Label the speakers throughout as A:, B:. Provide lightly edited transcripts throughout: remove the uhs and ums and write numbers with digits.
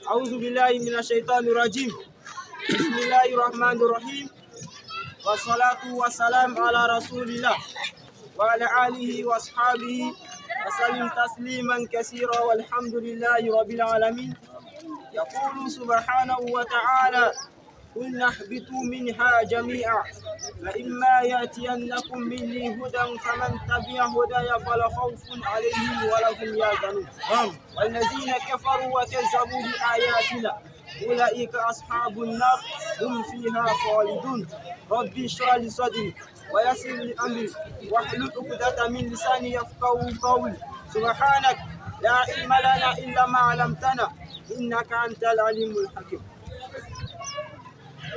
A: أعوذ بالله من الشيطان الرجيم. بسم الله الرحمن الرحيم. والصلاة والسلام على رسول الله وعلى آله وأصحابه وسلم تسليما كثيرا والحمد لله رب العالمين. يقول سبحانه وتعالى: قل اهبطوا منها جميعا فإما يأتينكم مني هدى فمن تبع هداي فلا خوف عليهم ولا هم يحزنون. والذين كفروا وكذبوا بآياتنا أولئك أصحاب النار هم فيها خالدون. ربي اشرح لي صدري ويسر لي أمري واحلل عقدة من لساني يفقهوا قولي. سبحانك لا علم لنا إلا ما علمتنا إنك أنت العليم الحكيم.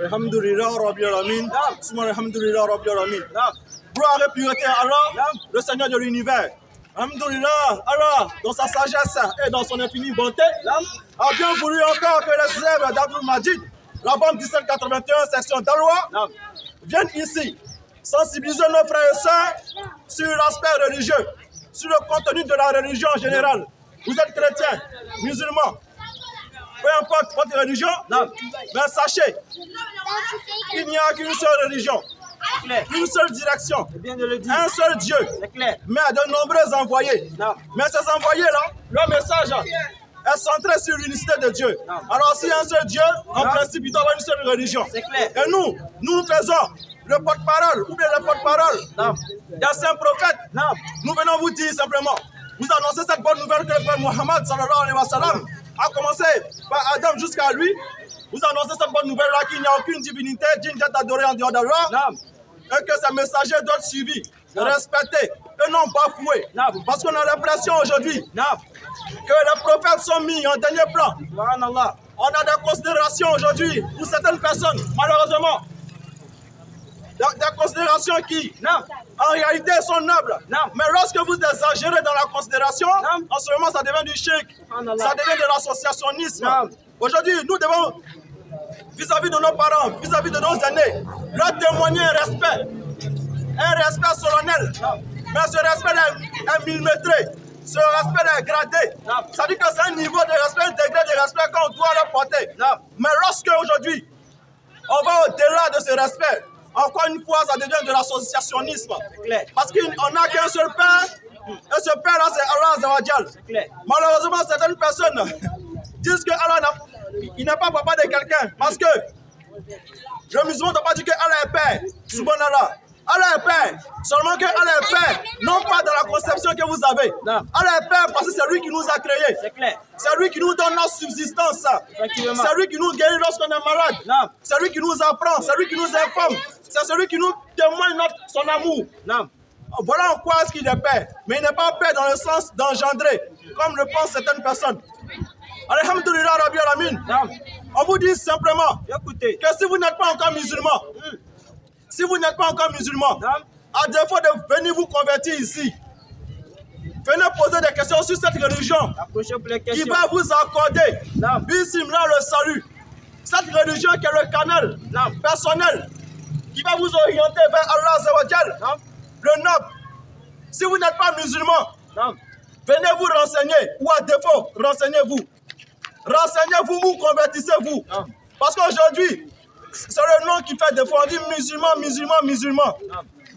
B: Alhamdulillah Rabbil Alamin. Alhamdulillah Rabbil Alamin. Gloire et pureté à Allah, le Seigneur de l'univers. Alhamdulillah, Allah, dans sa sagesse et dans son infinie bonté, a bien voulu encore que les élèves d'Abdul Majid, la bande 1781, section d'Aloua, viennent ici sensibiliser nos frères et sœurs sur l'aspect religieux, sur le contenu de la religion en général. Vous êtes chrétiens, musulmans, peu importe votre religion, mais sachez qu'il n'y a qu'une seule religion, une seule direction, un seul Dieu, mais de nombreux envoyés. Mais ces envoyés-là, leur message est centré sur l'unicité de Dieu. Alors s'il y a un seul Dieu, en principe, il doit y avoir une seule religion. Et nous faisons le porte-parole ou bien le porte-parole d'un saint prophète. Nous venons vous dire simplement, vous annoncez cette bonne nouvelle que le Père Mohammed sallallahu alayhi wa sallam a commencé par Adam jusqu'à lui. Vous annoncez cette bonne nouvelle-là qu'il n'y a aucune divinité digne d'être adorée en dehors d'Allah et que ces messagers doivent être suivis, respectés et non bafoués. Parce qu'on a l'impression aujourd'hui que les prophètes sont mis en dernier plan. On a des considérations aujourd'hui pour certaines personnes, malheureusement. Des considérations qui, en réalité, sont nobles. Mais lorsque vous exagérez dans la considération, en ce moment, ça devient du shirk, ça devient de l'associationnisme. Aujourd'hui, nous devons, vis-à-vis de nos parents, vis-à-vis de nos aînés, leur témoigner un respect solennel. Mais ce respect est millimétré, ce respect est gradé. Ça dit que c'est un niveau de respect, un degré de respect qu'on doit leur porter. Mais lorsque aujourd'hui, on va au-delà de ce respect, encore une fois, ça devient de l'associationnisme. Parce qu'on n'a qu'un seul Père, et ce Père-là, c'est Allah Azawajal. Malheureusement, certaines personnes disent que Allah n'est pas papa de quelqu'un. Parce que le musulman n'a pas dit que Allah est Père. Subhanallah. Allah est Père. Seulement que Allah est Père, non pas dans la conception que vous avez. Allah est Père parce que c'est lui qui nous a créés. C'est lui qui nous donne notre subsistance. C'est lui qui nous guérit lorsqu'on est malade. C'est lui qui nous apprend. C'est lui qui nous informe. C'est celui qui nous témoigne son amour. Voilà en quoi est-ce qu'il est Père. Mais il n'est pas Père dans le sens d'engendrer, comme le pensent certaines personnes. Alhamdulillah Rabbi Alamin. On vous dit simplement que si vous n'êtes pas encore musulman, à défaut de venir vous convertir ici, venez poser des questions sur cette religion qui va vous accorder, bismillah, le salut. Cette religion qui est le canal personnel qui va vous orienter vers Allah Azawajal, le noble. Si vous n'êtes pas musulman, venez vous renseigner, ou à défaut, renseignez-vous. Renseignez-vous ou convertissez-vous. Parce qu'aujourd'hui, c'est le nom qui fait défaut. On dit musulman.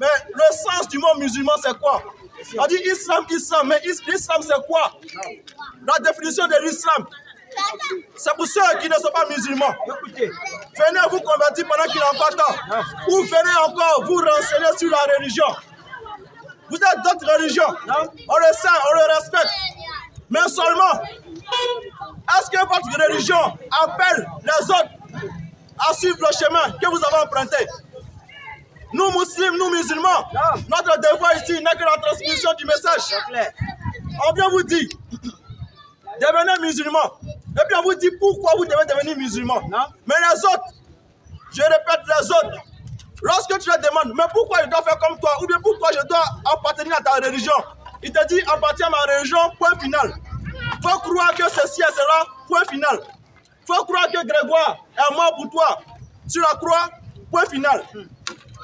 B: Mais le sens du mot musulman, c'est quoi? On dit islam, mais l'islam, c'est quoi? La définition de l'islam, c'est pour ceux qui ne sont pas musulmans. Venez vous convertir pendant qu'il est encore temps. Ou venez encore vous renseigner sur la religion. Vous êtes d'autres religions. On le sait, on le respecte. Mais seulement, est-ce que votre religion appelle les autres à suivre le chemin que vous avez emprunté? Nous, musulmans, nous, musulmans, notre devoir ici n'est que la transmission du message. On vient vous dire, devenez musulman. Et puis on vous dit pourquoi vous devez devenir musulman. Mais les autres, je répète, les autres, lorsque tu leur demandes, mais pourquoi je dois faire comme toi, ou bien pourquoi je dois appartenir à ta religion, il te dit, appartiens à ma religion, point final. Il faut croire que ceci et cela, point final. Il faut croire que Grégoire est mort pour toi sur la croix, point final.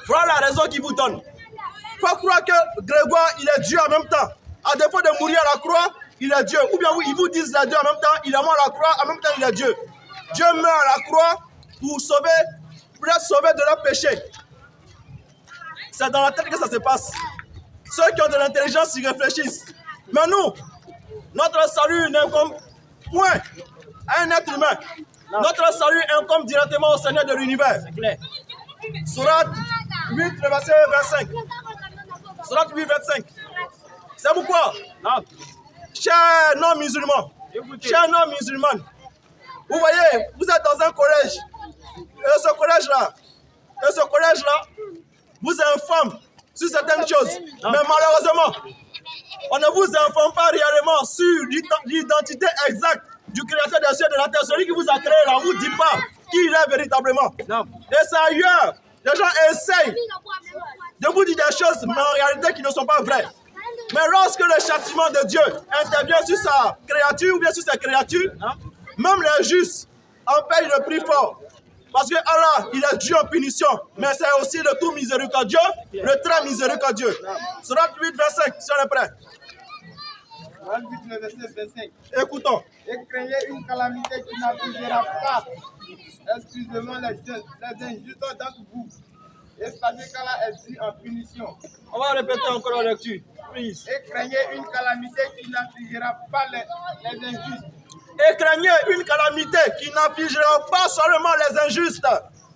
B: Voilà la raison qu'il vous donne. Il faut croire que Grégoire, il est Dieu en même temps. À défaut de mourir à la croix, il est Dieu. Ou bien oui, ils vous disent il est Dieu, en même temps, il est mort à la croix, en même temps, il est Dieu. Dieu meurt à la croix pour être sauvé de leur péché. C'est dans la tête que ça se passe. Ceux qui ont de l'intelligence, ils réfléchissent. Mais nous, notre salut n'incombe point à un être humain. Non. Notre salut incombe directement au Seigneur de l'univers.
A: C'est clair.
B: Sourate 8, le verset 25. Sourate 8, 25. C'est pourquoi, chers non-musulmans, chers non-musulmanes, vous voyez, vous êtes dans un collège. Et ce collège-là vous informe sur certaines choses. Mais malheureusement, on ne vous informe pas réellement sur l'identité exacte du créateur des cieux et de la terre. Celui qui vous a créé là, ne vous dit pas qui il est véritablement. Non. Et c'est ailleurs. Les gens essayent de vous dire des choses, mais en réalité qui ne sont pas vraies. Mais lorsque le châtiment de Dieu intervient sur sa créature ou bien sur ses créatures, même les justes en payent le prix fort. Parce que Allah, il est Dieu en punition, mais c'est aussi le tout miséricordieux, le très miséricordieux. Sourate 8, 25, si on est prêt.
C: 28, le verset 25.
B: Écoutons.
C: Et craignez une calamité qui n'affligera pas exclusivement les injustes d'entre vous. Et sachez qu'Allah est Dieu en punition.
B: On va répéter encore la lecture. Please.
C: Et craignez une calamité qui n'affligera pas les injustes.
B: Et craignez une calamité qui n'affligera pas seulement les injustes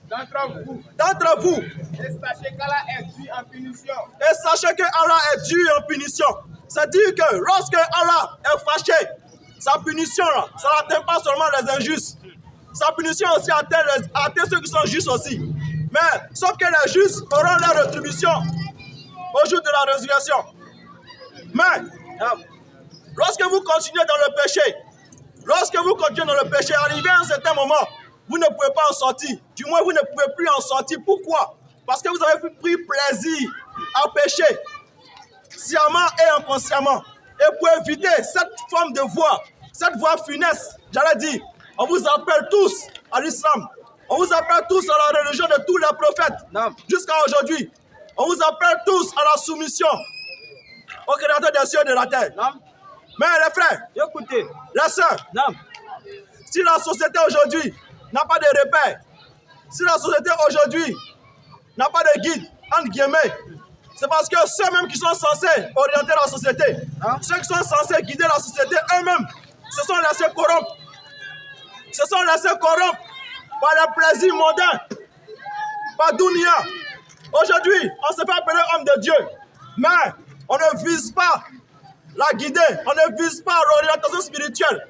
B: d'entre vous.
C: Et sachez qu'Allah est Dieu en punition.
B: Et sachez que Allah est Dieu en punition. C'est-à-dire que lorsque Allah est fâché, sa punition, ça n'atteint pas seulement les injustes. Sa punition aussi atteint ceux qui sont justes aussi. Mais, sauf que les justes auront leur rétribution au jour de la résurrection. Mais, lorsque vous continuez dans le péché, arrivé à un certain moment, vous ne pouvez pas en sortir. Du moins, vous ne pouvez plus en sortir. Pourquoi? Parce que vous avez pris plaisir à pécher, sciemment et inconsciemment. Et pour éviter cette forme de voie, cette voie funeste, j'allais dire, on vous appelle tous à l'islam. On vous appelle tous à la religion de tous les prophètes. Jusqu'à aujourd'hui. On vous appelle tous à la soumission au créateur des cieux et de la terre. Mais les frères, écoutez, les sœurs, si la société aujourd'hui n'a pas de repères, si la société aujourd'hui n'a pas de guide, entre guillemets, c'est parce que ceux-mêmes qui sont censés orienter la société, ceux qui sont censés guider la société, eux-mêmes, se sont laissés corrompre. Se sont laissés corrompre par les plaisirs mondains, par Dunia. Aujourd'hui, on se fait appeler homme de Dieu, mais on ne vise pas la guider, on ne vise pas l'orientation spirituelle.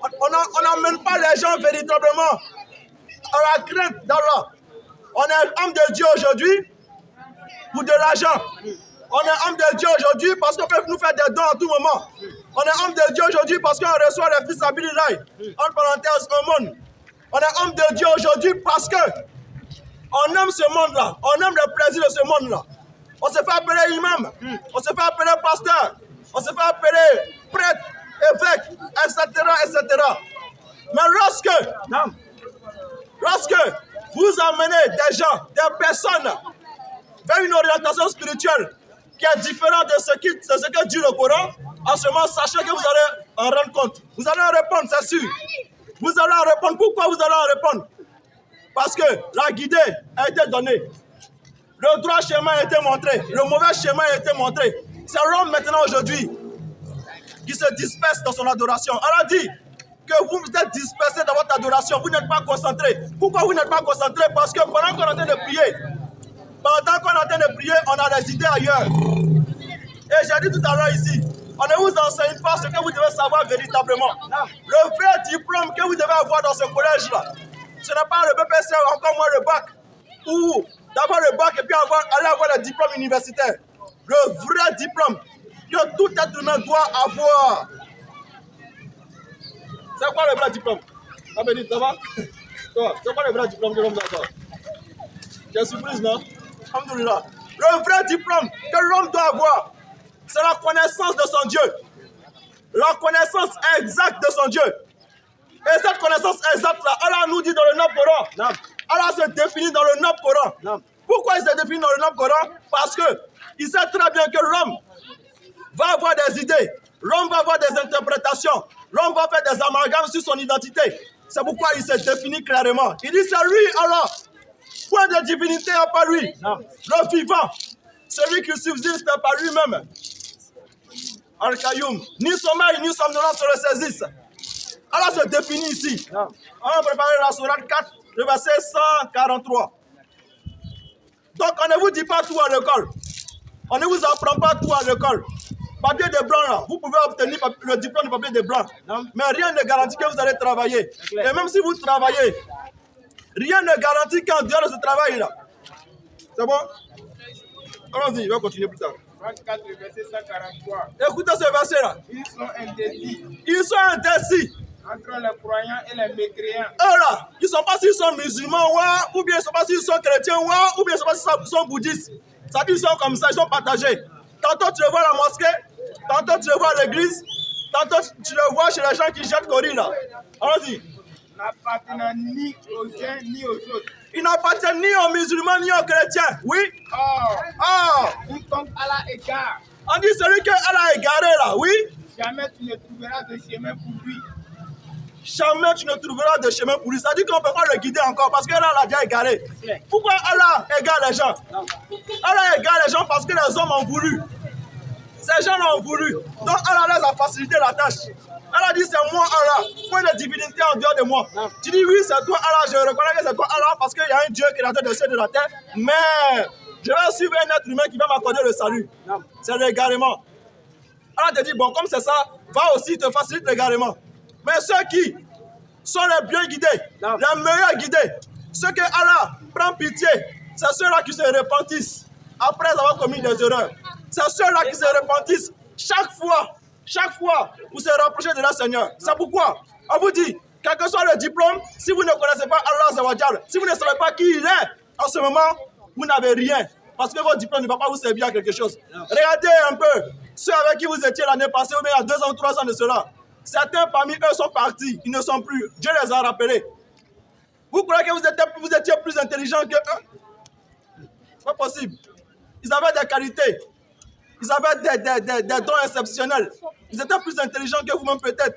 B: On n'emmène pas les gens véritablement à la crainte d'Allah. On est homme de Dieu aujourd'hui pour de l'argent. On est homme de Dieu aujourd'hui parce qu'on peut nous faire des dons à tout moment. On est homme de Dieu aujourd'hui parce qu'on reçoit les fils d'Abilillahi. Entre parenthèses, un monde. On est homme de Dieu aujourd'hui parce que on aime ce monde-là. On aime le plaisir de ce monde-là. On se fait appeler imam. On se fait appeler pasteur. On se fait appeler prêtre, évêque, etc., etc. Mais lorsque vous amenez des gens, des personnes vers une orientation spirituelle qui est différente de ce que dit le Coran, en ce moment, sachez que vous allez en rendre compte. Vous allez en répondre, c'est sûr. Vous allez en répondre. Pourquoi vous allez en répondre? Parce que la guidée a été donnée. Le droit schéma a été montré. Le mauvais schéma a été montré. C'est l'homme maintenant aujourd'hui qui se disperse dans son adoration. Allah dit que vous êtes dispersés dans votre adoration. Vous n'êtes pas concentrés. Pourquoi vous n'êtes pas concentrés? Parce que pendant qu'on est en train de prier, on a des idées ailleurs. Et j'ai dit tout à l'heure ici, on ne vous enseigne pas ce que vous devez savoir véritablement. Le vrai diplôme que vous devez avoir dans ce collège-là, ce n'est pas le BPC, encore moins le bac. Ou d'abord le bac et puis aller avoir le diplôme universitaire. Le vrai diplôme que tout être humain doit avoir. C'est quoi le vrai diplôme? Abedi, ça va? C'est quoi le vrai diplôme que l'homme doit avoir? J'ai surprise, non? Alhamdoulilah. Le vrai diplôme que l'homme doit avoir, c'est la connaissance de son Dieu. La connaissance exacte de son Dieu. Et cette connaissance exacte-là, Allah nous dit dans le Noble Coran. Allah se définit dans le Noble Coran. Pourquoi il se définit dans le Noble Coran? Parce qu'il sait très bien que l'homme va avoir des idées, L'homme va avoir des interprétations. L'homme va faire des amalgames sur son identité. C'est pourquoi il s'est défini clairement. Il dit c'est lui alors. Point de divinité à part lui. Le vivant. Celui qui subsiste par lui-même. Al-Qayoum. Ni sommeil, ni somnolence se le saisissent. Alors c'est défini ici. On va préparer la sourate 4, le verset 143. Donc on ne vous dit pas tout à l'école. On ne vous apprend pas tout à l'école. Papier de blanc là, vous pouvez obtenir le diplôme de papier de blanc. Mais rien ne garantit que vous allez travailler. Et même si vous travaillez, rien ne garantit qu'en dehors de ce travail là. C'est bon? Allons-y, on va continuer plus tard.
C: 24, verset 143.
B: Écoutez ce verset là.
C: Ils sont indécis
B: Ils sont indécis.
C: entre les croyants et les mécréants.
B: Eux là, ils ne sont pas s'ils sont musulmans, ou bien ils ne sont pas s'ils sont chrétiens, ou bien ils ne sont pas s'ils sont bouddhistes. Ça dit, ils sont comme ça, ils sont partagés. Tantôt tu le vois à la mosquée, tantôt tu le vois à l'église, tantôt tu le vois chez les gens qui jettent Corée là. Allons-y.
C: N'appartenant ni aux uns ni aux autres.
B: Ils n'appartiennent ni aux musulmans ni aux chrétiens. Oui.
C: Or, quiconque Allah égare,
B: On dit celui que Allah a égaré là, oui.
C: jamais tu ne trouveras de chemin pour lui.
B: Jamais tu ne trouveras de chemin pour lui. Ça dit qu'on ne peut pas le guider encore parce qu'Allah l'a déjà égaré. Pourquoi Allah égare les gens? Allah égare les gens parce que les hommes ont voulu. Ces gens l'ont voulu. Donc Allah les a facilité la tâche. Allah dit c'est moi Allah. Point de divinité en dehors de moi. Tu dis oui c'est toi Allah. Je reconnais que c'est toi Allah parce qu'il y a un Dieu créateur de ciel et de la terre. Mais je vais suivre un être humain qui va m'accorder le salut. C'est l'égarement. Allah te dit bon comme c'est ça, va aussi te faciliter l'égarement. Mais ceux qui sont les bien guidés, les meilleurs guidés, ceux que Allah prend pitié, c'est ceux-là qui se repentissent après avoir commis des erreurs. C'est ceux-là qui se repentissent chaque fois pour se rapprocher de leur Seigneur. C'est pourquoi on vous dit, quel que soit le diplôme, si vous ne connaissez pas Allah Zawajal, si vous ne savez pas qui il est, en ce moment, vous n'avez rien. Parce que votre diplôme ne va pas vous servir à quelque chose. Regardez un peu ceux avec qui vous étiez l'année passée, ou bien il y a 2 ans, 3 ans de cela. Certains parmi eux sont partis, ils ne sont plus. Dieu les a rappelés. Vous croyez que vous étiez plus intelligents que eux? Pas possible. Ils avaient des qualités. Ils avaient des dons exceptionnels. Ils étaient plus intelligents que vous-même peut-être.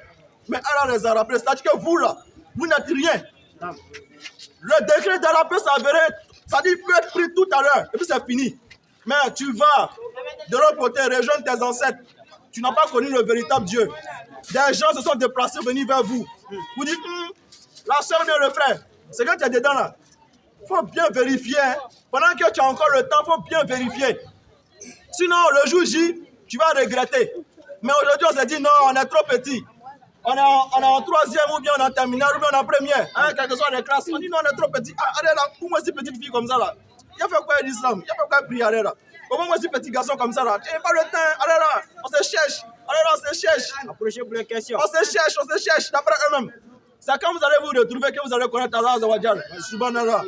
B: Mais Allah les a rappelés. C'est-à-dire que vous là, vous n'êtes rien. Le décret d'Allah peut s'avérer, c'est-à-dire peut être pris tout à l'heure. Et puis c'est fini. Mais tu vas de l'autre côté rejoindre tes ancêtres. Tu n'as pas connu le véritable Dieu. Des gens se sont déplacés, venus vers vous. Vous dites, la soeur, bien le frère, c'est quand tu es dedans là. Il faut bien vérifier. Hein. Pendant que tu as encore le temps, il faut bien vérifier. Sinon, le jour J, tu vas regretter. Mais aujourd'hui, on s'est dit, non, on est trop petit. On est en 3e, ou bien on est en terminale, ou bien on est en première. Hein, quelles que soient les classes. On dit, non, on est trop petit. Ah, allez là, pour moi, cette petite fille comme ça là. Il a fait quoi l'islam? Il a fait quoi prier, allez là. Comment moi, ce petit garçon comme ça là? Tu n'as pas le temps, allez là, on se cherche. Allez là, on se cherche.
A: Approchez pour les questions.
B: On se cherche, d'après eux-mêmes. C'est quand vous allez vous retrouver que vous allez connaître Allah Azawajal. Subhanallah.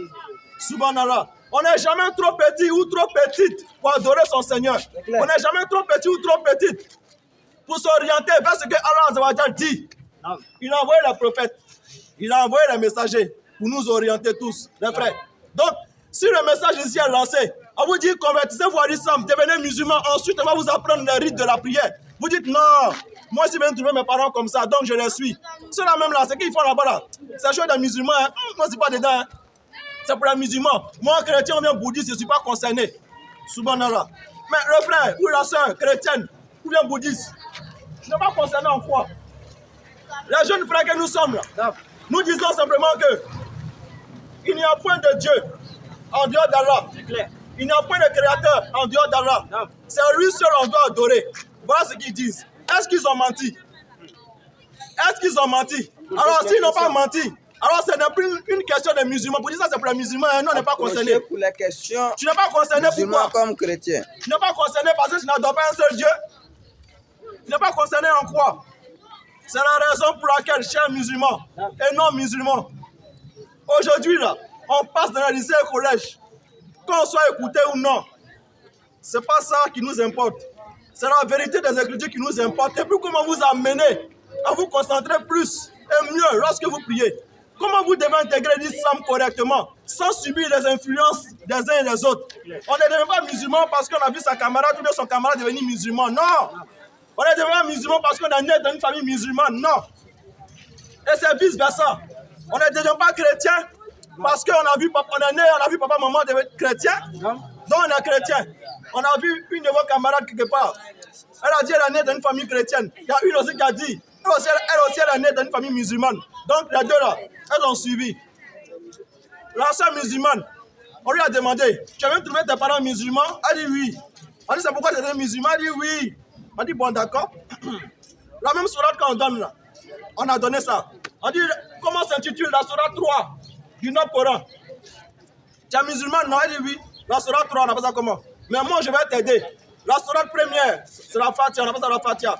B: Subhanallah. On n'est jamais trop petit ou trop petite pour adorer son Seigneur. On n'est jamais trop petit ou trop petite pour s'orienter vers ce que Allah Azawajal dit. Il a envoyé les prophètes. Il a envoyé les messagers pour nous orienter tous, les frères. Donc, si le message ici est lancé, on vous dit convertissez-vous à l'islam, devenez musulman, ensuite on va vous apprendre les rites de la prière. Vous dites non, moi si je viens trouver mes parents comme ça, donc je les suis. Ceux-là même là, c'est qu'ils font là-bas là. C'est chose des musulmans, hein. Moi je ne suis pas dedans. Hein. C'est pour les musulmans. Moi chrétien ou bien bouddhiste, je ne suis pas concerné. Subhanallah. Mais le frère ou la soeur chrétienne ou bien bouddhiste, je ne suis pas concerné en quoi? Les jeunes frères que nous sommes là, nous disons simplement que il n'y a point de Dieu en dehors d'Allah.
A: C'est clair.
B: Il n'y a point de créateur en dehors d'Allah. C'est lui seul on doit adorer. Voilà ce qu'ils disent. Est-ce qu'ils ont menti? Est-ce qu'ils ont menti? Alors s'ils n'ont pas menti, alors ce n'est plus une question des musulmans. Pour dire ça, c'est pour les musulmans. Nous, on n'est pas concernés.
D: Pour les questions,
B: tu n'es pas concerné pourquoi?
D: Comme chrétien.
B: Tu n'es pas concerné parce que tu n'adores pas un seul Dieu. Tu n'es pas concerné en quoi? C'est la raison pour laquelle, chers musulmans et non musulmans, aujourd'hui, là, on passe dans les lycées et collèges. Qu'on soit écouté ou non, ce n'est pas ça qui nous importe. C'est la vérité des Écritures qui nous importe. Et puis comment vous amener à vous concentrer plus et mieux lorsque vous priez. Comment vous devez intégrer l'islam correctement sans subir les influences des uns et des autres. On ne devient pas musulman parce qu'on a vu sa camarade ou bien son camarade devenir musulman. Non. On est devenu musulman parce qu'on est né dans une famille musulmane. Non. Et c'est vice-versa. On ne devient pas chrétien parce qu'on a vu papa, on est né, on a vu papa, maman devenir chrétien. Donc on est chrétien. On a vu une de vos camarades quelque part. Elle a dit qu'elle est née dans une famille chrétienne. Il y a une aussi qui a dit, elle aussi elle est née dans une famille musulmane. Donc les deux là, elles ont suivi. La sœur musulmane, on lui a demandé, tu as même trouvé tes parents musulmans? Elle dit oui. On dit c'est pourquoi tu es musulman? Elle dit oui. On dit bon d'accord. La même sourate qu'on donne là, on a donné ça. On dit comment s'intitule la sourate 3 du Nord-Coran? Tu es musulman? Non, elle dit oui. La sourate 3, on appelle ça comment? Mais moi je vais t'aider. La sourate première, c'est la Fatiha, on appelle ça la Fatiha.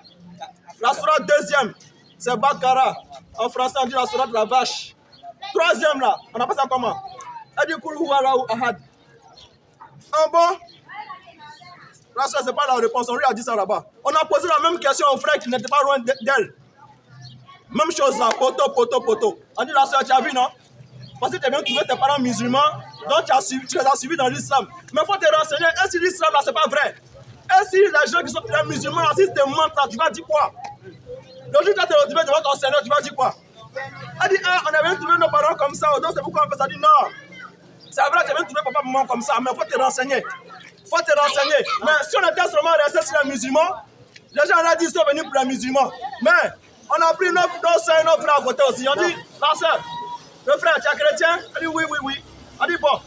B: La sourate deuxième, c'est Bakara. En français, on dit la sourate la vache. Troisième là, on appelle ça comment? Elle dit Kul huwa Allahu ahad. En bon? Là, ça, c'est pas la réponse. On lui a dit ça là-bas. On a posé la même question au frère qui n'était pas loin d'elle. Même chose là, poto. On dit la soeur, tu as vu, non? Parce que tu as bien trouvé tes parents musulmans, donc tu les as suivis dans l'islam. Mais il faut te renseigner, et si l'islam là, c'est pas vrai? Et si les gens qui sont musulmans, si te mentent là, tu vas dire quoi? Le jour où tu vas te retrouver devant ton Seigneur, tu vas dire quoi? Elle dit, ah, on a bien trouvé nos parents comme ça, donc c'est pourquoi on fait ça. Elle dit, non. C'est vrai, tu as bien trouvé papa, maman comme ça, mais il faut te renseigner. Faut te renseigner. Mais si on était seulement resté sur les musulmans, les gens on a dit qu'ils sont venus pour les musulmans. Mais on a pris nos soeurs et nos frères à côté aussi. On dit, la soeur, le frère, tu es chrétien? Elle dit oui. Elle dit bon,